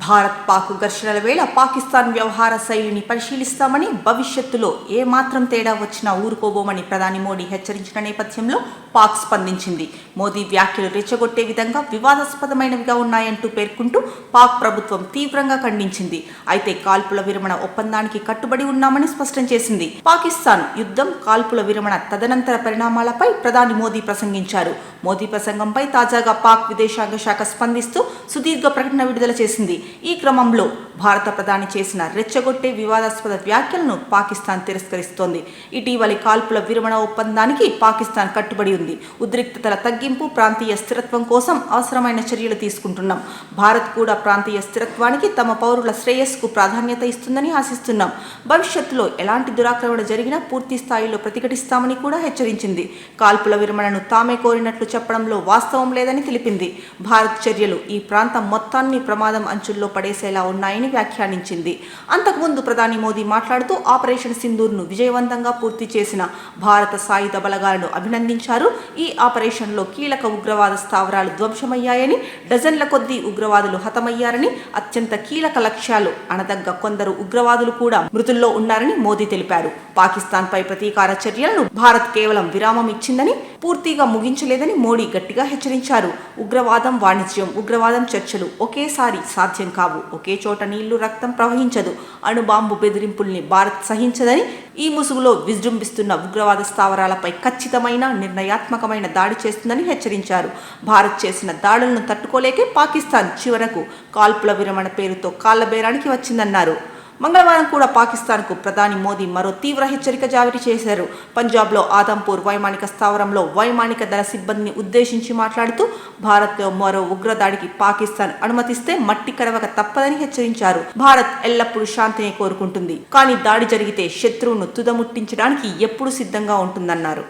భారత్ పాక్ ఘర్షణల వేళ పాకిస్తాన్ వ్యవహార శైలిని పరిశీలిస్తామని, భవిష్యత్తులో ఏమాత్రం తేడా వచ్చినా ఊరుకోబోమని ప్రధాని మోడీ హెచ్చరించిన నేపథ్యంలో పాక్ స్పందించింది. మోదీ వ్యాఖ్యలు రెచ్చగొట్టే విధంగా వివాదాస్పదమైనవిగా ఉన్నాయంటూ పేర్కొంటూ పాక్ ప్రభుత్వం తీవ్రంగా ఖండించింది. అయితే కాల్పుల విరమణ ఒప్పందానికి కట్టుబడి ఉన్నామని స్పష్టం చేసింది. పాకిస్తాన్ యుద్ధం, కాల్పుల విరమణ తదనంతర పరిణామాలపై ప్రధాని మోదీ ప్రసంగించారు. మోదీ ప్రసంగంపై తాజాగా పాక్ విదేశాంగ శాఖ స్పందిస్తూ సుదీర్ఘ ప్రకటన విడుదల చేసింది. ఈ క్రమంలో భారత ప్రధాని చేసిన రెచ్చగొట్టే వివాదాస్పద వ్యాఖ్యలను పాకిస్తాన్ తిరస్కరిస్తోంది. ఇటీవలి కాల్పుల విరమణ ఒప్పందానికి పాకిస్తాన్ కట్టుబడి ఉంది. ఉద్రిక్తతల తగ్గింపు, ప్రాంతీయ స్థిరత్వం కోసం అవసరమైన చర్యలు తీసుకుంటున్నాం. భారత్ కూడా ప్రాంతీయ స్థిరత్వానికి, తమ పౌరుల శ్రేయస్సుకు ప్రాధాన్యత ఇస్తుందని ఆశిస్తున్నాం. భవిష్యత్తులో ఎలాంటి దురాక్రమణ జరిగినా పూర్తి స్థాయిలో ప్రతిఘటిస్తామని కూడా హెచ్చరించింది. కాల్పుల విరమణను తామే కోరినట్లు చెప్పడంలో వాస్తవం లేదని తెలిపింది. భారత్ చర్యలు ఈ ప్రాంతం మొత్తాన్ని ప్రమాదం అంచుల్లో పడేసేలా ఉన్నాయని వ్యాఖ్యానించింది. అంతకుముందు ప్రధాని మోదీ మాట్లాడుతూ ఆపరేషన్ సింధూర్ను విజయవంతంగా పూర్తి చేసిన భారత సాయుధ బలగాలను అభినందించారు. ఈ ఆపరేషన్లో కీలక ఉగ్రవాద స్థావరాలు ధ్వంసమయ్యాయని, డజన్ల కొద్దీ ఉగ్రవాదులు హతమయ్యారని, అత్యంత కీలక లక్ష్యాలు అనదగ్గ కొందరు ఉగ్రవాదులు కూడా మృతుల్లో ఉన్నారని మోదీ తెలిపారు. పాకిస్తాన్పై ప్రతీకార చర్యలను భారత్ కేవలం విరామం ఇచ్చిందని, పూర్తిగా ముగించలేదని మోడీ గట్టిగా హెచ్చరించారు. ఉగ్రవాదం వాణిజ్యం, ఉగ్రవాదం చర్చలు ఒకేసారి సాధ్యం కావు. ఒకే చోట నీళ్లు, రక్తం ప్రవహించదు. అణుబాంబు బెదిరింపుల్ని భారత్ సహించదని, ఈ ముసుగులో విజృంభిస్తున్న ఉగ్రవాద స్థావరాలపై ఖచ్చితమైన, నిర్ణయాత్మకమైన దాడి చేస్తుందని హెచ్చరించారు. భారత్ చేసిన దాడులను తట్టుకోలేకే పాకిస్తాన్ చివరకు కాల్పుల విరమణ పేరుతో కాళ్లబేరానికి వచ్చిందన్నారు. మంగళవారం కూడా పాకిస్తాన్కు ప్రధాని మోదీ మరో తీవ్ర హెచ్చరిక జారీ చేశారు. పంజాబ్లో ఆదంపూర్ వైమానిక స్థావరంలో వైమానిక దళ సిబ్బందిని ఉద్దేశించి మాట్లాడుతూ భారత్లో మరో ఉగ్రదాడికి పాకిస్తాన్ అనుమతిస్తే మట్టి కరవక తప్పదని హెచ్చరించారు. భారత్ ఎల్లప్పుడూ శాంతిని కోరుకుంటుంది, కానీ దాడి జరిగితే శత్రువును తుదముట్టించడానికి ఎప్పుడూ సిద్ధంగా ఉంటుందన్నారు.